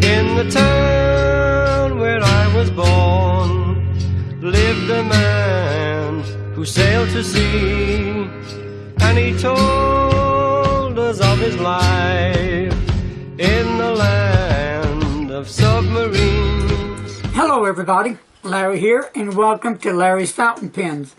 In the town where I was born lived a man who sailed to sea, and he told us of his life in the land of submarines. Hello everybody, Larry here, and welcome to Larry's Fountain Pens.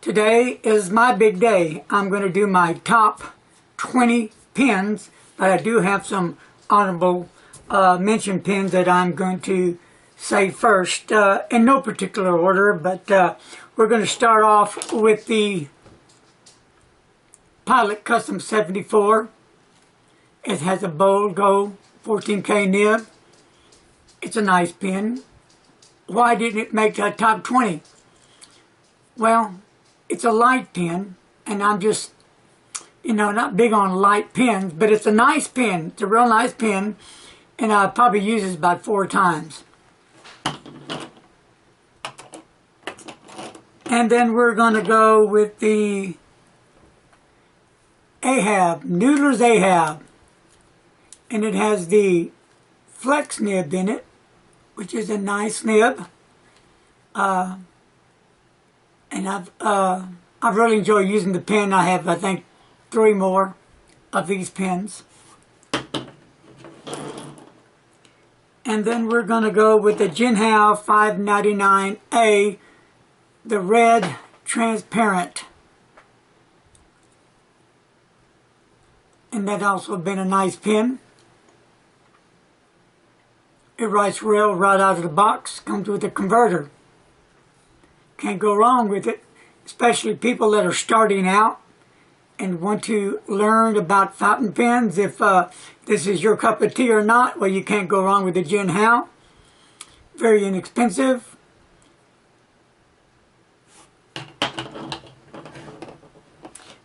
Today is my big day. I'm going to do my top 20 pens, but I do have some honorable mention pens that I'm going to say first, in no particular order, but we're going to start off with the Pilot Custom 74. It has a bold gold 14K nib. It's a nice pen. Why didn't it make the top 20? Well, it's a light pen, and I'm just, not big on light pens, but it's a nice pen. It's a real nice pen, and I probably use it about 4 times. And then we're going to go with the Ahab, Noodler's Ahab. And it has the flex nib in it, which is a nice nib. And I've really enjoyed using the pen. I have, I think, 3 more of these pens. And then we're going to go with the Jinhao 599A, the red transparent. And that's also been a nice pen. It writes real right out of the box. Comes with a converter. Can't go wrong with it, especially people that are starting out and want to learn about fountain pens. If this is your cup of tea or not, well, you can't go wrong with the Jinhao. Very inexpensive.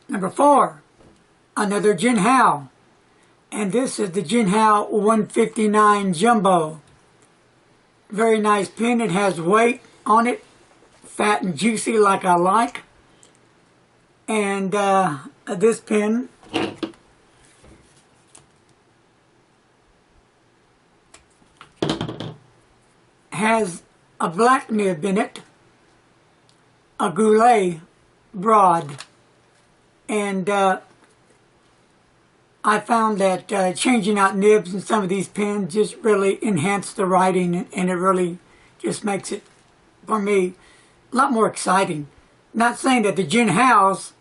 Number 4, another Jinhao. And this is the Jinhao 159 Jumbo. Very nice pen. It has weight on it. Fat and juicy like I like. And this pen has a black nib in it, a Goulet broad. And I found that changing out nibs in some of these pens just really enhance the writing, and it really just makes it, for me, a lot more exciting. Not saying that the Jinhaos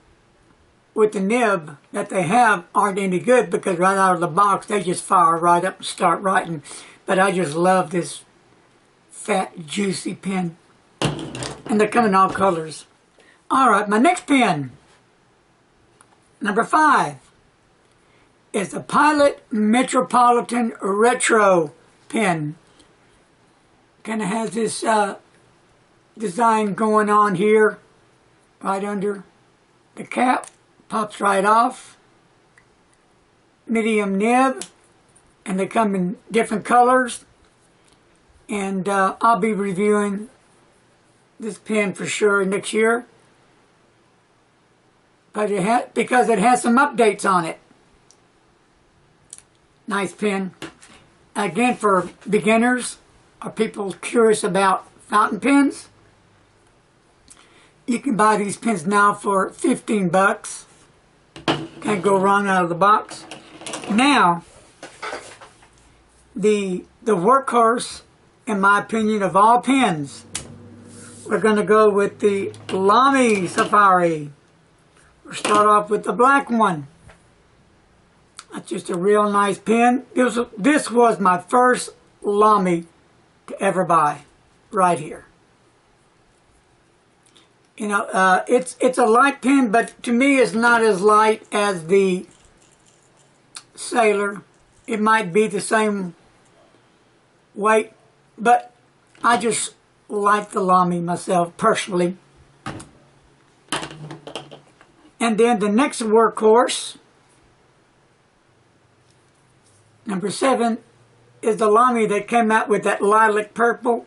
with the nib that they have aren't any good, because right out of the box they just fire right up and start writing. But I just love this fat, juicy pen. And they come in all colors. Alright, my next pen, number 5, is the Pilot Metropolitan Retro pen. Kind of has this design going on here, right under the cap. Pops right off. Medium nib, and they come in different colors. And I'll be reviewing this pen for sure next year. But because it has some updates on it. Nice pen. Again, for beginners or people curious about fountain pens, you can buy these pens now for 15 bucks. Can't go wrong out of the box. Now, the workhorse, in my opinion, of all pens, we're going to go with the Lamy Safari. We'll start off with the black one. That's just a real nice pen. This was my first Lamy to ever buy, right here. It's a light pen, but to me it's not as light as the Sailor. It might be the same weight, but I just like the Lamy myself, personally. And then the next workhorse, number 7, is the Lamy that came out with that lilac purple.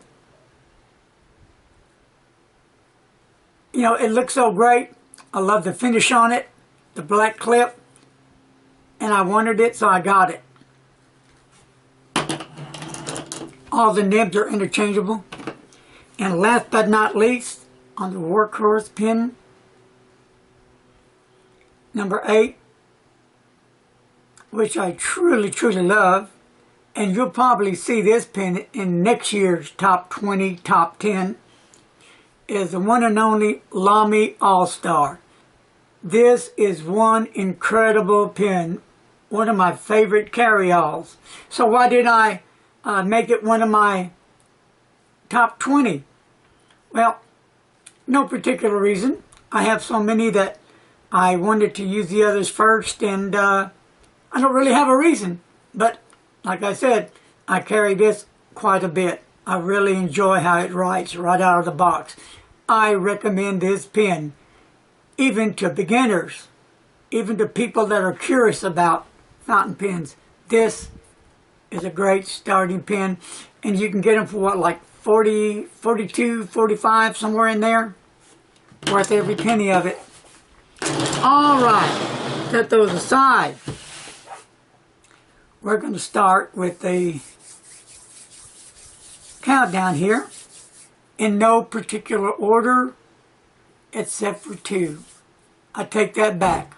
It looks so great. I love the finish on it, the black clip, and I wanted it, so I got it. all the nibs are interchangeable. And last but not least, on the Workhorse pen, number 8, which I truly, truly love, and you'll probably see this pen in next year's top 20, top 10, is the one and only Lamy All-Star. This is one incredible pen, one of my favorite carry-alls. So why did I make it one of my top 20? Well, no particular reason. I have so many that I wanted to use the others first, and I don't really have a reason. But like I said, I carry this quite a bit. I really enjoy how it writes right out of the box. I recommend this pen even to beginners, even to people that are curious about fountain pens. This is a great starting pen, and you can get them for what, like 40, 42, 45, somewhere in there. Worth every penny of it. All right, set those aside. We're going to start with the countdown here in no particular order except for 2. I take that back.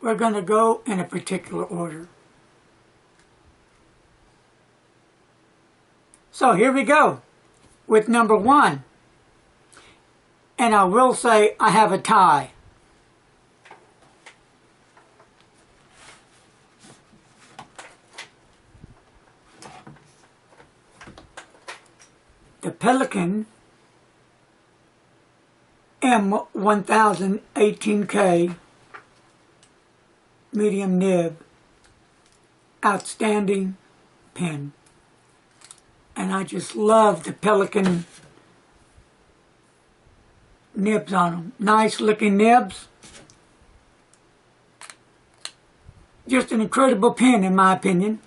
We're going to go in a particular order. So here we go with number 1. And I will say I have a tie. The Pelikan M1000 18K medium nib. Outstanding pen. And I just love the Pelikan nibs on them. Nice looking nibs. Just an incredible pen in my opinion.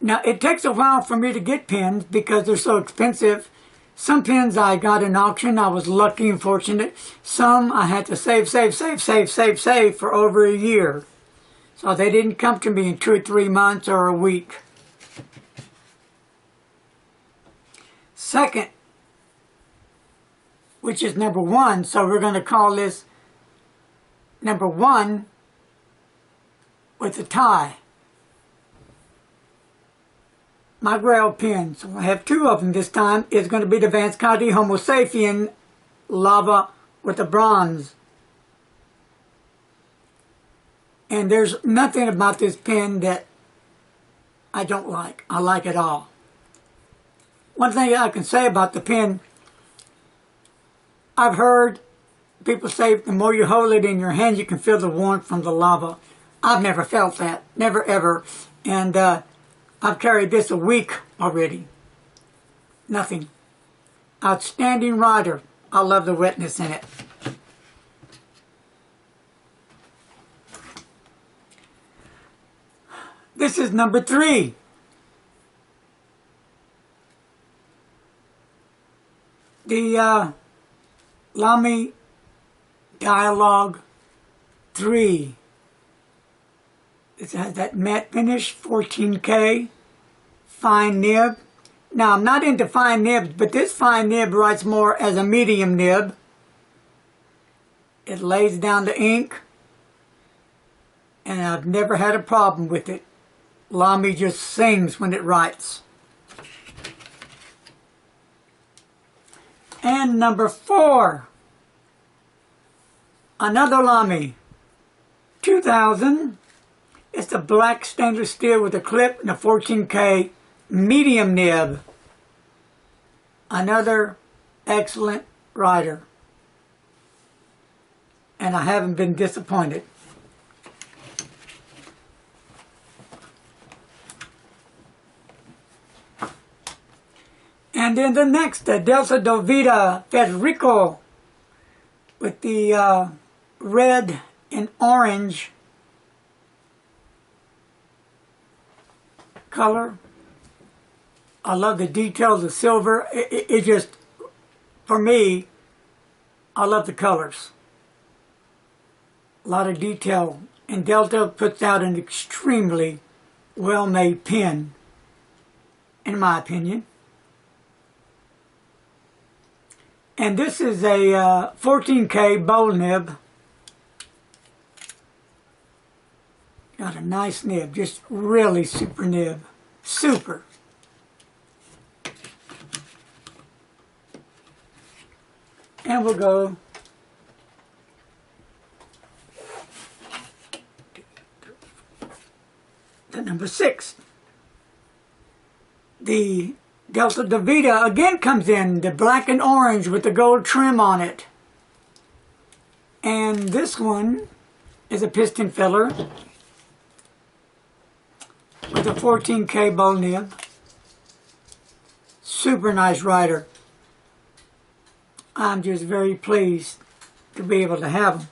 Now it takes a while for me to get pens because they're so expensive. Some pens I got in auction. I was lucky and fortunate. Some I had to save for over a year. So they didn't come to me in 2 or 3 months or a week. Second, which is number 1, so we're going to call this number 1 with a tie. My Grail pen, so I have 2 of them this time, is going to be the Vance Coty Homo Sapien Lava with a bronze. And there's nothing about this pen that I don't like. I like it all. One thing I can say about the pen, I've heard people say the more you hold it in your hand, you can feel the warmth from the lava. I've never felt that. Never, ever. And I've carried this a week already. Nothing. Outstanding writer. I love the wetness in it. This is number 3. The Lamy Dialogue 3. It has that matte finish, 14K, fine nib. Now, I'm not into fine nibs, but this fine nib writes more as a medium nib. It lays down the ink, and I've never had a problem with it. Lamy just sings when it writes. And number 4, another Lamy, 2000. It's the black stainless steel with a clip and a 14K medium nib. Another excellent writer. And I haven't been disappointed. And then the next, the Delta Dovita Federico with the red and orange color. I love the details of silver. It just, for me, I love the colors. A lot of detail. And Delta puts out an extremely well-made pen, in my opinion. And this is a 14K bowl nib. Got a nice nib, just really super nib. Super. And we'll go to number 6. The Delta DeVita again comes in, the black and orange with the gold trim on it. And this one is a piston filler with a 14K bowl nib. Super nice writer. I'm just very pleased to be able to have them.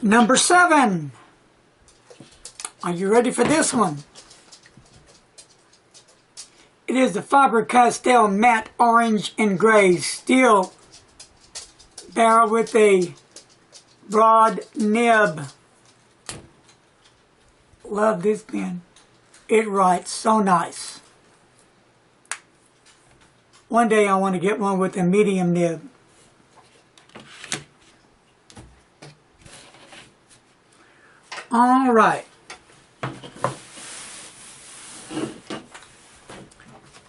Number 7. Are you ready for this one? It is the Faber-Castell Matte Orange and Gray Steel barrel with a broad nib. Love this pen. It writes so nice. One day I want to get one with a medium nib. All right.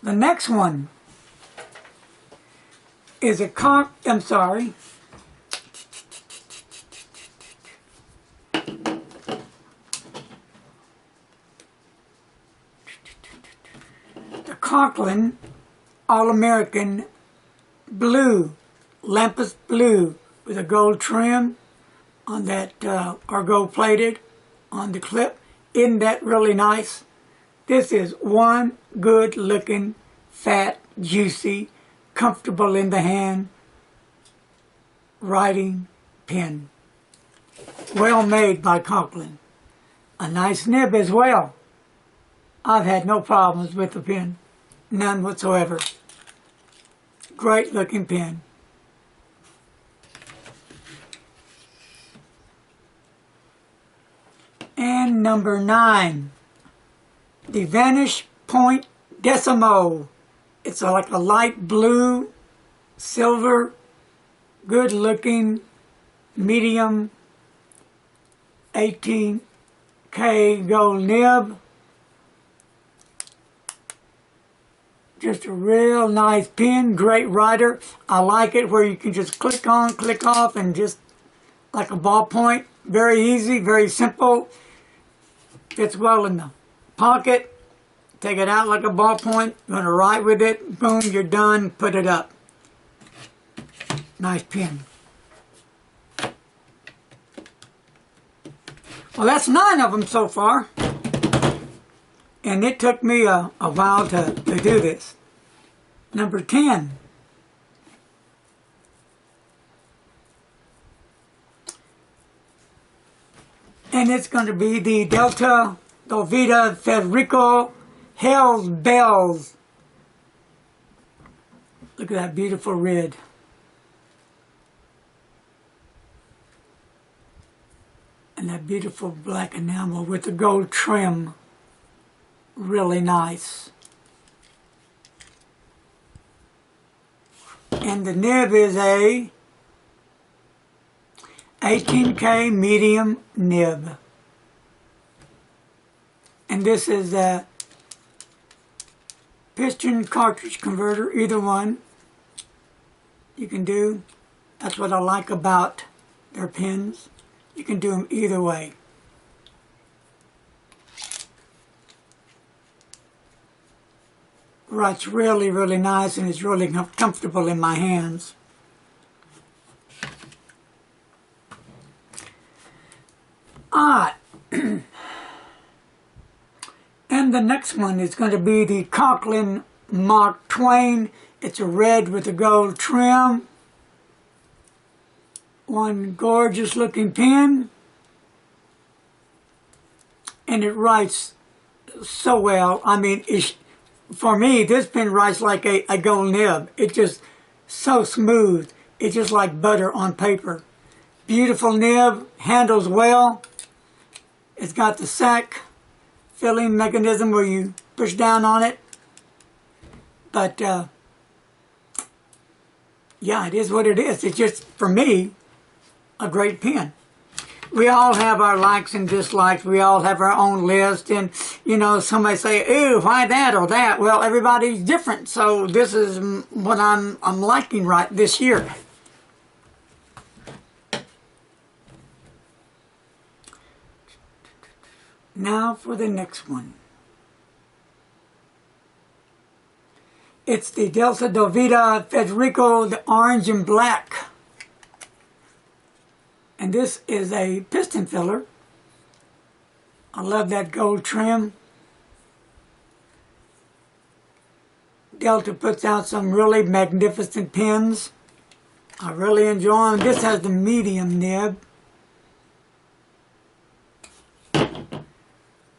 The next one is a the Conklin All-American Blue, Lampus Blue, with a gold trim on that, or gold plated on the clip. Isn't that really nice? This is one good looking, fat, juicy, comfortable in the hand writing pen. Well made by Conklin. A nice nib as well. I've had no problems with the pen. None whatsoever. Great looking pen. And number 9. The Vanish Point Decimo. It's like a light blue, silver, good looking, medium, 18K gold nib. Just a real nice pen, great writer. I like it where you can just click on, click off, and just like a ballpoint. Very easy, very simple. Fits well in the pocket. Take it out like a ballpoint. You're going to write with it. Boom, you're done. Put it up. Nice pen. Well, that's 9 of them so far. And it took me a while to do this. Number 10. And it's going to be the Delta DeVita Federico Hell's Bells. Look at that beautiful red. And that beautiful black enamel with the gold trim. Really nice. And the nib is a 18K medium nib. And this is a piston cartridge converter, either one you can do. That's what I like about their pens. You can do them either way. Writes really, really nice, and it's really comfortable in my hands. Alright. And the next one is going to be the Conklin Mark Twain. It's a red with a gold trim. One gorgeous looking pen. And it writes so well. I mean, for me, this pen writes like a gold nib. It's just so smooth. It's just like butter on paper. Beautiful nib, handles well. It's got the sack filling mechanism where you push down on it. But yeah, it is what it is. It's just, for me, a great pen. We all have our likes and dislikes. We all have our own list. And, you know, somebody say, ooh, why that or that? Well, everybody's different. So this is what I'm liking right this year. Now for the next one. It's the Delta Dovita Federico, the orange and black. And this is a piston filler. I love that gold trim. Delta puts out some really magnificent pens. I really enjoy them. This has the medium nib.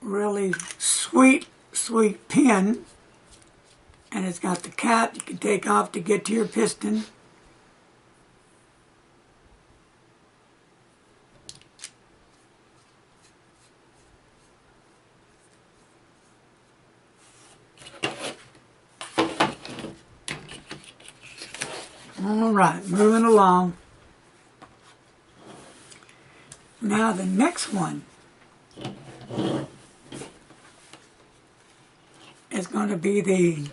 Really sweet, sweet pen. And it's got the cap you can take off to get to your piston. All right, moving along. Now the next one is going to be the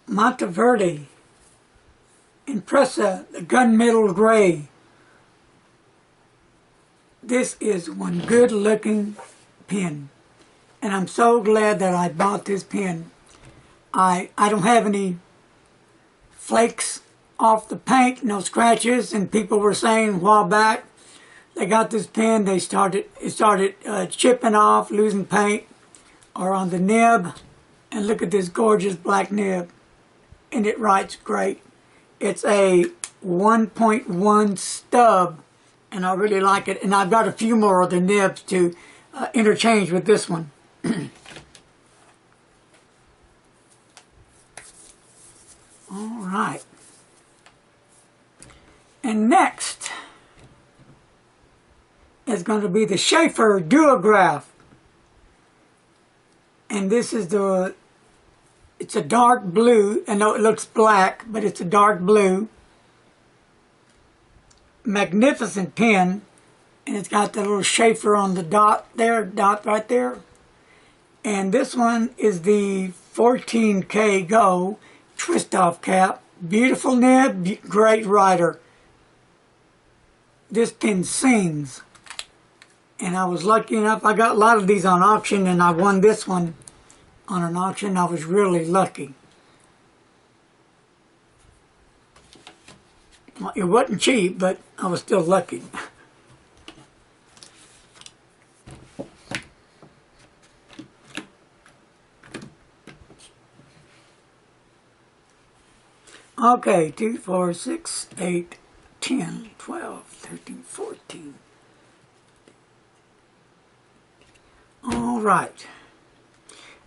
Monteverde Impressa, the gunmetal gray. This is one good looking pen, and I'm so glad that I bought this pen. I don't have any flakes off the paint, no scratches, and people were saying a while back they got this pen, it started chipping off, losing paint, or on the nib. And look at this gorgeous black nib, and it writes great. It's a 1.1 stub, and I really like it. And I've got a few more of the nibs to interchange with this one. All right. And next is going to be the Sheaffer Duograph. And this is it's a dark blue. I know it looks black, but it's a dark blue. Magnificent pen. And it's got the little Sheaffer on the dot right there. And this one is the 14K Go twist-off cap. Beautiful nib, great writer. This pen sings. And I was lucky enough, I got a lot of these on auction, and I won this one on an auction. I was really lucky. Well, it wasn't cheap, but I was still lucky. Okay, 2, 4, 6, 8, 10, 12, 13, 14. All right.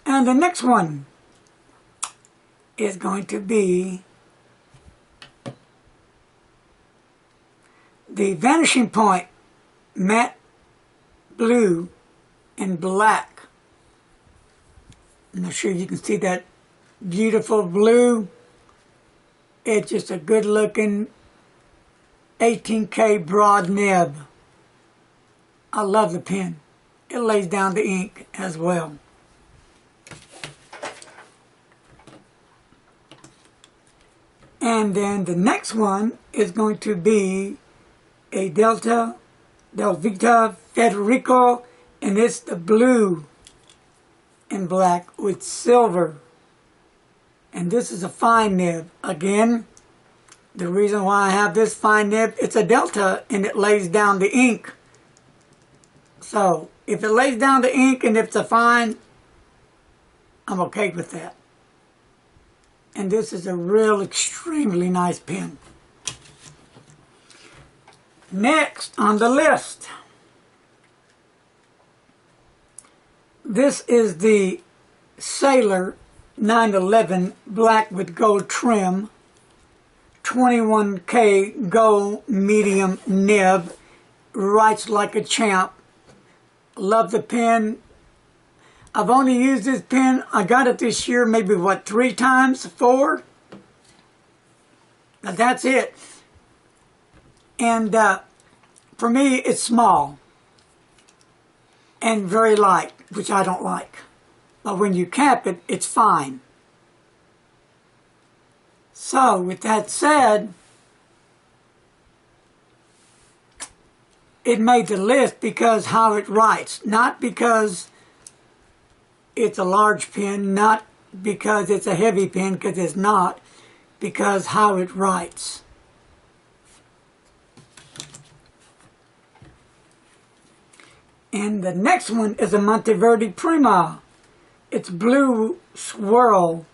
And the next one is going to be the Vanishing Point Matte Blue and Black. I'm not sure you can see that beautiful blue. It's just a good looking 18K broad nib. I love the pen. It lays down the ink as well. And then the next one is going to be a Delta Vita Federico, and it's the blue and black with silver. And this is a fine nib. Again, the reason why I have this fine nib, it's a Delta and it lays down the ink. So if it lays down the ink and if it's a fine, I'm okay with that. And this is a real extremely nice pen. Next on the list, This is the Sailor 911 black with gold trim, 21K gold medium nib, writes like a champ. Love the pen. I've only used this pen, I got it this year maybe, what, 3 times, 4? But that's it. And for me, it's small and very light, which I don't like. But when you cap it, it's fine. So, with that said, it made the list because how it writes, not because it's a large pen, not because it's a heavy pen, because it's not, because how it writes. And the next one is a Monteverde Prima. It's blue swirl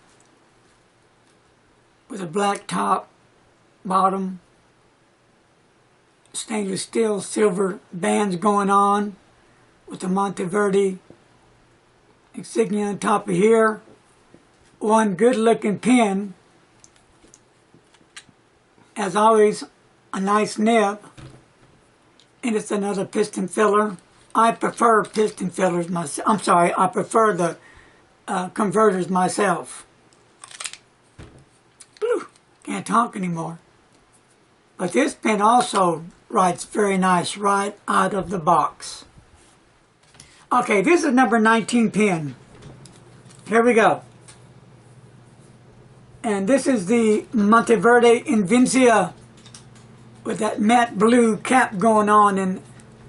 with a black top, bottom, stainless steel silver bands going on with the Monteverde insignia on top of here. One good looking pen. As always, a nice nib. And it's another piston filler. I prefer piston fillers myself. I'm sorry, I prefer the converters myself. Whew, can't talk anymore. But this pen also writes very nice right out of the box. Okay, this is number 19 pen. Here we go. And this is the Monteverde Invincia with that matte blue cap going on and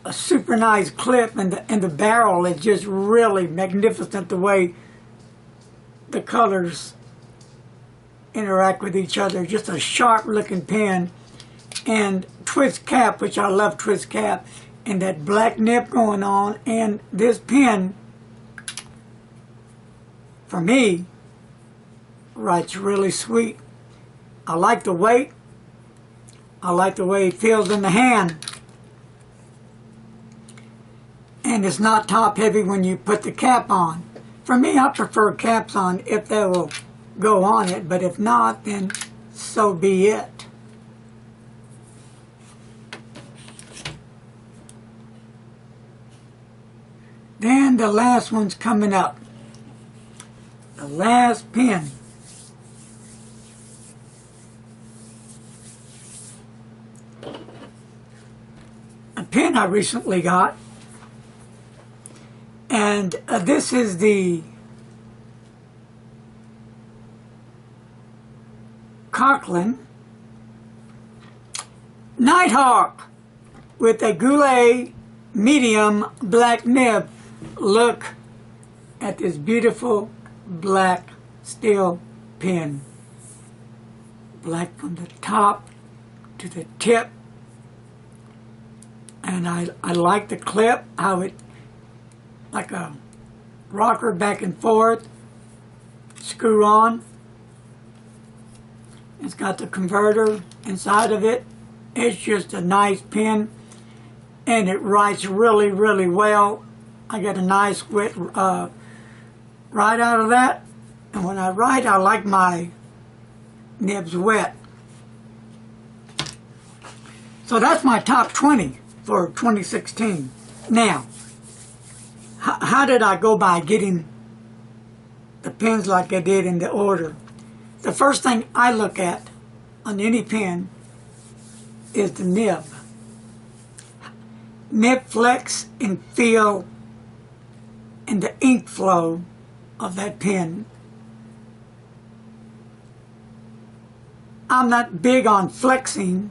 a super nice clip, and the barrel is just really magnificent the way the colors interact with each other. Just a sharp looking pen, and twist cap, which I love twist cap, and that black nib going on. And this pen, for me, writes really sweet. I like the weight. I like the way it feels in the hand. And it's not top heavy when you put the cap on. For me, I prefer caps on if they will go on it, but if not, then so be it. Then the last one's coming up. The last pen. A pen I recently got. And this is the Conklin Nighthawk with a Goulet medium black nib. Look at this beautiful black steel pen. Black from the top to the tip. And I like the clip, how it like a rocker back and forth, screw on. It's got the converter inside of it. It's just a nice pen, and it writes really, really well. I get a nice wet write out of that, and when I write, I like my nibs wet. So that's my top 20 for 2016. Now, how did I go by getting the pens like I did in the order? The first thing I look at on any pen is the nib. Nib flex and feel and the ink flow of that pen. I'm not big on flexing.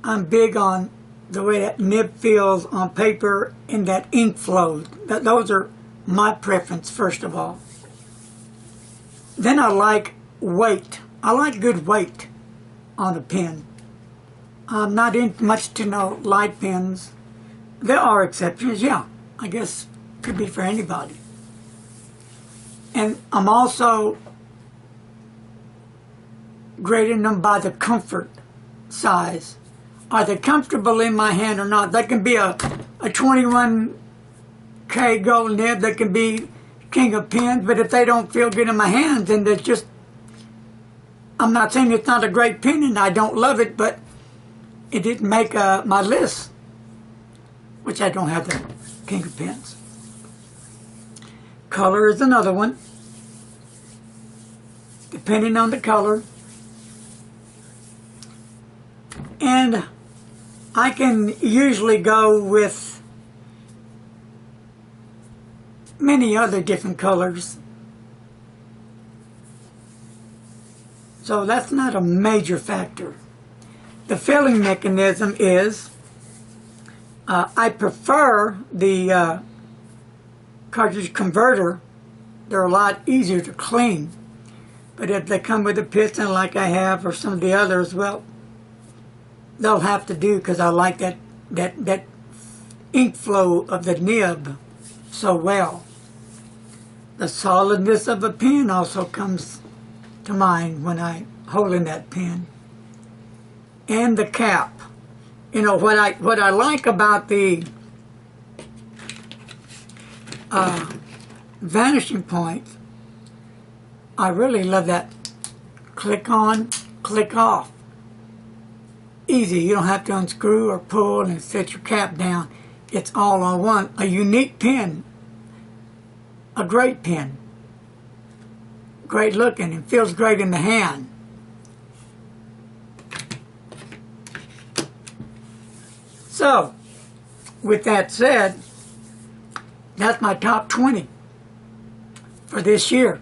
I'm big on the way that nib feels on paper and that ink flows. Those are my preference, first of all. Then I like weight. I like good weight on a pen. I'm not much to know light pens. There are exceptions, yeah. I guess could be for anybody. And I'm also grading them by the comfort size. Are they comfortable in my hand or not? That can be a 21K okay gold nib that can be king of pens, but if they don't feel good in my hands, then they're just, I'm not saying it's not a great pen and I don't love it, but it didn't make my list, which I don't have the king of pens. Color is another one. Depending on the color. And I can usually go with many other different colors. So that's not a major factor. The filling mechanism is, I prefer the cartridge converter. They're a lot easier to clean. But if they come with a piston like I have or some of the others, well, they'll have to do because I like that ink flow of the nib so well. The solidness of a pen also comes to mind when I hold in that pen. And the cap. You know, what I like about the Vanishing Point, I really love that click on, click off. Easy, you don't have to unscrew or pull and set your cap down. It's all on one. A unique pen, a great pen. Great looking and feels great in the hand. So, with that said, that's my top 20 for this year.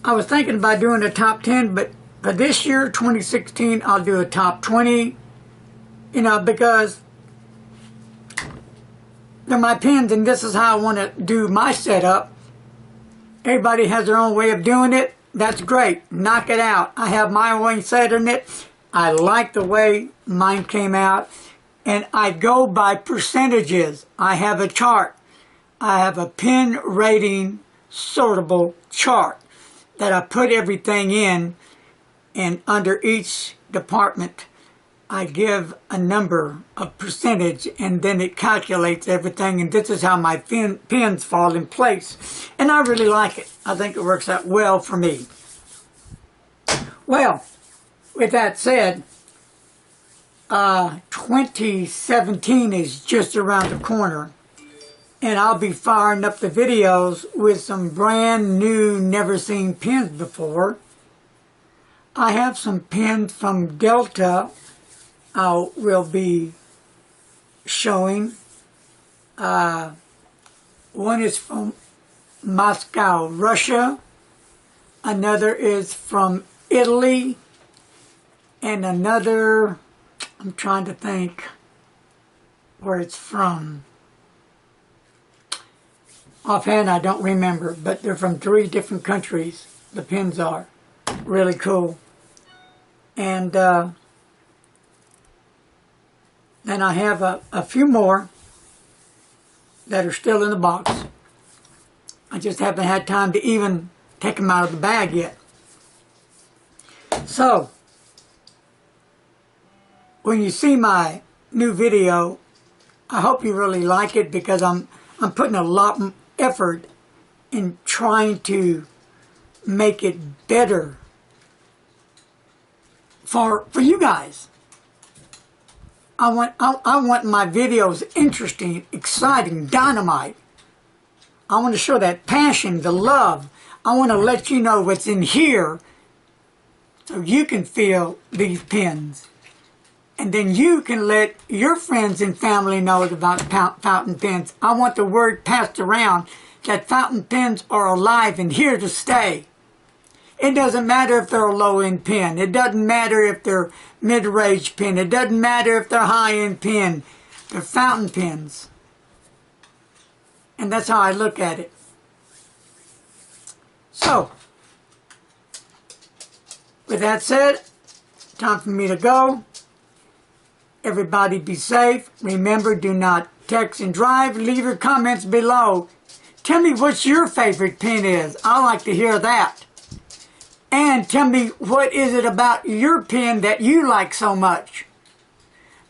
I was thinking about doing a top 10, but for this year, 2016, I'll do a top 20, you know, because they're my pens and this is how I want to do my setup. Everybody has their own way of doing it. That's great. Knock it out. I have my way set in it. I like the way mine came out. And I go by percentages. I have a chart. I have a pen rating sortable chart that I put everything in, and under each department I give a number of percentage, and then it calculates everything, and this is how my pens fall in place. And I really like it. I think it works out well for me. Well, with that said, 2017 is just around the corner, and I'll be firing up the videos with some brand new, never seen pens before. I have some pens from Delta I will be showing. One is from Moscow, Russia. Another is from Italy. And another, I'm trying to think where it's from. Offhand, I don't remember, but they're from 3 different countries. The pens are really cool. And then I have a few more that are still in the box. I just haven't had time to even take them out of the bag yet. So, when you see my new video, I hope you really like it, because I'm putting a lot of effort in trying to make it better for you guys. I want my videos interesting, exciting, dynamite. I want to show that passion, the love. I want to let you know what's in here so you can feel these pens. And then you can let your friends and family know about fountain pens. I want the word passed around that fountain pens are alive and here to stay. It doesn't matter if they're a low-end pen. It doesn't matter if they're mid-range pen. It doesn't matter if they're high-end pen. They're fountain pens. And that's how I look at it. So, with that said, time for me to go. Everybody be safe. Remember, do not text and drive. Leave your comments below. Tell me what your favorite pen is. I like to hear that. And tell me what is it about your pen that you like so much.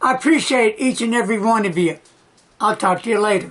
I appreciate each and every one of you. I'll talk to you later.